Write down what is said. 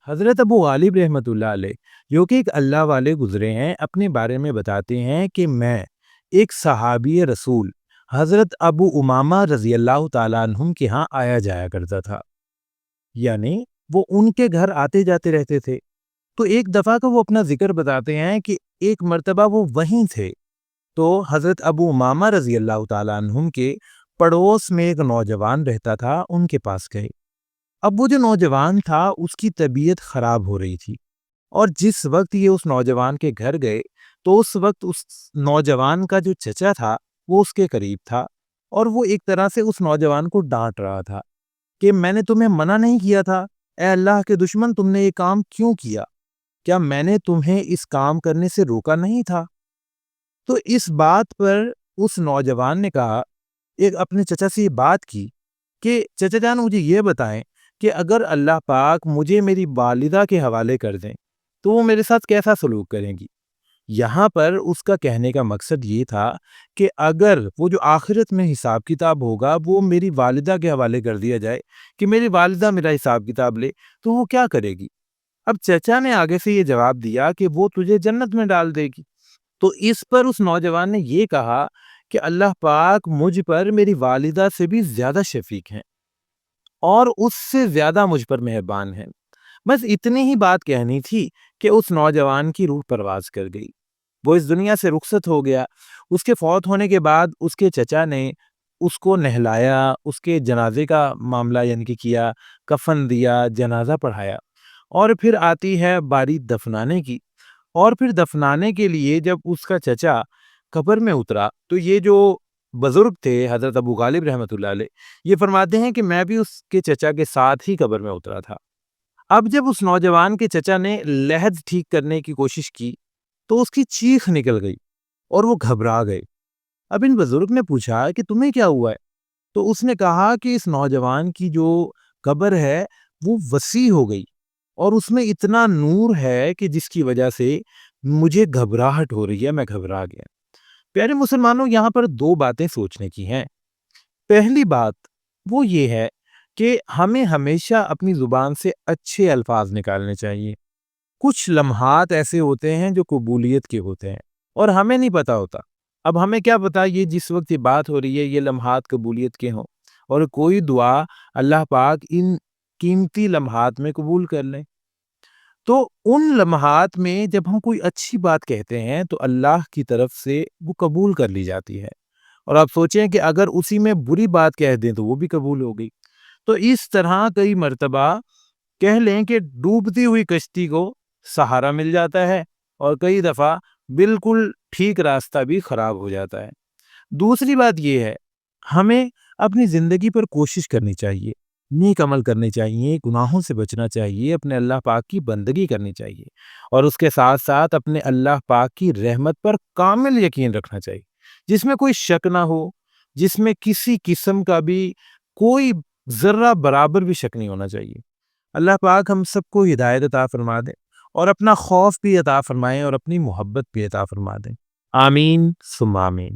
حضرت ابو غالب رحمۃ اللہ علیہ جو کہ ایک اللہ والے گزرے ہیں، اپنے بارے میں بتاتے ہیں کہ میں ایک صحابی رسول حضرت ابو امامہ رضی اللہ تعالیٰ عنہم کے ہاں آیا جایا کرتا تھا، یعنی وہ ان کے گھر آتے جاتے رہتے تھے۔ تو ایک دفعہ کا وہ اپنا ذکر بتاتے ہیں کہ ایک مرتبہ وہ وہیں تھے تو حضرت ابو امامہ رضی اللہ تعالیٰ عنہم کے پڑوس میں ایک نوجوان رہتا تھا، ان کے پاس گئے۔ اب وہ جو نوجوان تھا اس کی طبیعت خراب ہو رہی تھی، اور جس وقت یہ اس نوجوان کے گھر گئے تو اس وقت اس نوجوان کا جو چچا تھا وہ اس کے قریب تھا، اور وہ ایک طرح سے اس نوجوان کو ڈانٹ رہا تھا کہ میں نے تمہیں منع نہیں کیا تھا، اے اللہ کے دشمن تم نے یہ کام کیوں کیا؟ کیا میں نے تمہیں اس کام کرنے سے روکا نہیں تھا؟ تو اس بات پر اس نوجوان نے کہا، ایک اپنے چچا سے یہ بات کی کہ چچا جان مجھے یہ بتائیں کہ اگر اللہ پاک مجھے میری والدہ کے حوالے کر دیں تو وہ میرے ساتھ کیسا سلوک کریں گی؟ یہاں پر اس کا کہنے کا مقصد یہ تھا کہ اگر وہ جو آخرت میں حساب کتاب ہوگا وہ میری والدہ کے حوالے کر دیا جائے کہ میری والدہ میرا حساب کتاب لے تو وہ کیا کرے گی؟ اب چچا نے آگے سے یہ جواب دیا کہ وہ تجھے جنت میں ڈال دے گی۔ تو اس پر اس نوجوان نے یہ کہا کہ اللہ پاک مجھ پر میری والدہ سے بھی زیادہ شفیق ہیں اور اس سے زیادہ مجھ پر مہربان ہیں۔ بس اتنی ہی بات کہنی تھی کہ اس نوجوان کی روح پرواز کر گئی، وہ اس دنیا سے رخصت ہو گیا۔ اس کے فوت ہونے کے بعد اس کے چچا نے اس کو نہلایا، اس کے جنازے کا معاملہ یعنی کہ کیا، کفن دیا، جنازہ پڑھایا، اور پھر آتی ہے باری دفنانے کی۔ اور پھر دفنانے کے لیے جب اس کا چچا قبر میں اترا تو یہ جو بزرگ تھے حضرت ابو غالب رحمۃ اللہ علیہ، یہ فرماتے ہیں کہ میں بھی اس کے چچا کے ساتھ ہی قبر میں اترا تھا۔ اب جب اس نوجوان کے چچا نے لحد ٹھیک کرنے کی کوشش کی تو اس کی چیخ نکل گئی اور وہ گھبرا گئے۔ اب ان بزرگ نے پوچھا کہ تمہیں کیا ہوا ہے؟ تو اس نے کہا کہ اس نوجوان کی جو قبر ہے وہ وسیع ہو گئی اور اس میں اتنا نور ہے کہ جس کی وجہ سے مجھے گھبراہٹ ہو رہی ہے، میں گھبرا گیا۔ پیارے مسلمانوں، یہاں پر دو باتیں سوچنے کی ہیں۔ پہلی بات وہ یہ ہے کہ ہمیں ہمیشہ اپنی زبان سے اچھے الفاظ نکالنے چاہیے۔ کچھ لمحات ایسے ہوتے ہیں جو قبولیت کے ہوتے ہیں اور ہمیں نہیں پتا ہوتا۔ اب ہمیں کیا پتا یہ جس وقت یہ بات ہو رہی ہے یہ لمحات قبولیت کے ہوں، اور کوئی دعا اللہ پاک ان قیمتی لمحات میں قبول کر لیں۔ تو ان لمحات میں جب ہم کوئی اچھی بات کہتے ہیں تو اللہ کی طرف سے وہ قبول کر لی جاتی ہے، اور آپ سوچیں کہ اگر اسی میں بری بات کہہ دیں تو وہ بھی قبول ہو گئی۔ تو اس طرح کئی مرتبہ کہہ لیں کہ ڈوبتی ہوئی کشتی کو سہارا مل جاتا ہے، اور کئی دفعہ بالکل ٹھیک راستہ بھی خراب ہو جاتا ہے۔ دوسری بات یہ ہے، ہمیں اپنی زندگی پر کوشش کرنی چاہیے، نیک عمل کرنے چاہیے، گناہوں سے بچنا چاہیے، اپنے اللہ پاک کی بندگی کرنی چاہیے، اور اس کے ساتھ ساتھ اپنے اللہ پاک کی رحمت پر کامل یقین رکھنا چاہیے، جس میں کوئی شک نہ ہو، جس میں کسی قسم کا بھی کوئی ذرہ برابر بھی شک نہیں ہونا چاہیے۔ اللہ پاک ہم سب کو ہدایت عطا فرما دے، اور اپنا خوف بھی عطا فرمائیں، اور اپنی محبت بھی عطا فرما دیں۔ آمین ثم آمین۔